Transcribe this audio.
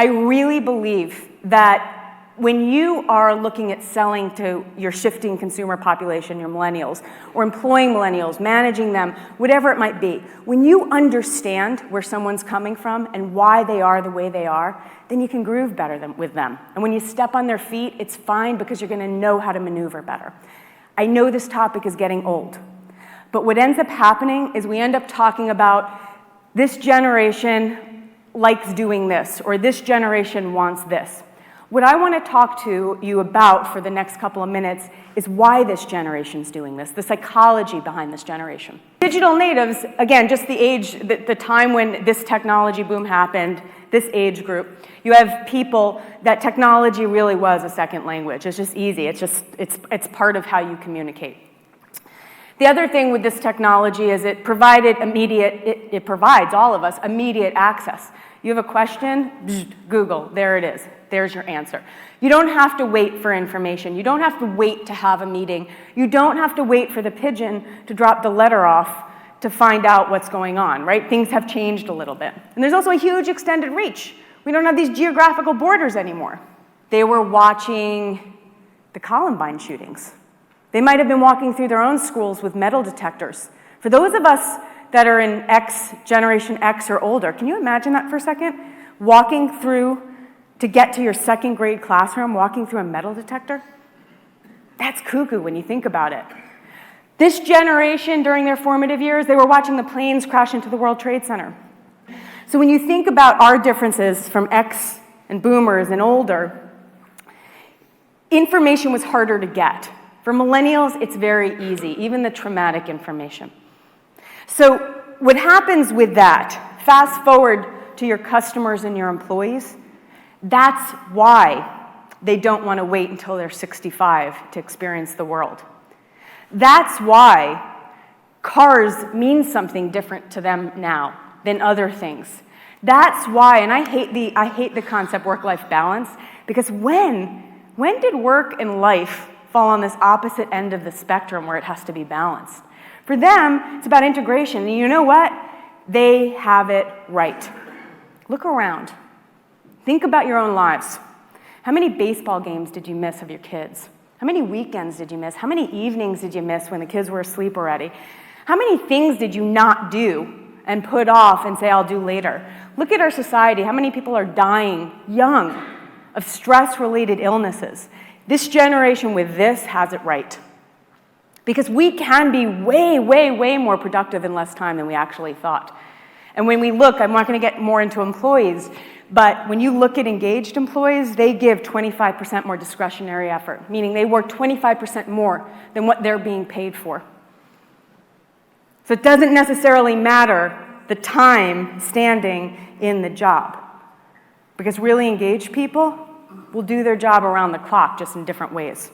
I really believe that when you are looking at selling to your shifting consumer population, your millennials, or employing millennials, managing them, whatever it might be, when you understand where someone's coming from and why they are the way they are, then you can groove better with them. And when you step on their feet, it's fine because you're going to know how to maneuver better. I know this topic is getting old, but what ends up happening is we end up talking about this generation likes doing this, or this generation wants this. What I want to talk to you about for the next couple of minutes is why this generation's doing this, the psychology behind this generation. Digital natives, again, just the age, the time when this technology boom happened, this age group, you have people that technology really was a second language. It's just easy. It's part of how you communicate. The other thing with this technology is it provides all of us immediate access. You have a question, Google, there it is. There's your answer. You don't have to wait for information. You don't have to wait to have a meeting. You don't have to wait for the pigeon to drop the letter off to find out what's going on, right? Things have changed a little bit. And there's also a huge extended reach. We don't have these geographical borders anymore. They were watching the Columbine shootings. They might have been walking through their own schools with metal detectors. For those of us that are in Generation X or older, can you imagine that for a second? Walking through, to get to your second grade classroom, walking through a metal detector? That's cuckoo when you think about it. This generation, during their formative years, they were watching the planes crash into the World Trade Center. So when you think about our differences from X and boomers and older, information was harder to get. For millennials, it's very easy, even the traumatic information. So what happens with that, fast forward to your customers and your employees, that's why they don't want to wait until they're 65 to experience the world. That's why cars mean something different to them now than other things. That's why, and I hate the concept work-life balance, because when did work and life fall on this opposite end of the spectrum where it has to be balanced? For them, it's about integration, and you know what? They have it right. Look around. Think about your own lives. How many baseball games did you miss of your kids? How many weekends did you miss? How many evenings did you miss when the kids were asleep already? How many things did you not do and put off and say, I'll do later? Look at our society. How many people are dying young of stress-related illnesses? This generation with this has it right. Because we can be way, way, way more productive in less time than we actually thought. And when we look, I'm not going to get more into employees, but when you look at engaged employees, they give 25% more discretionary effort, meaning they work 25% more than what they're being paid for. So it doesn't necessarily matter the time standing in the job, because really engaged people will do their job around the clock, just in different ways.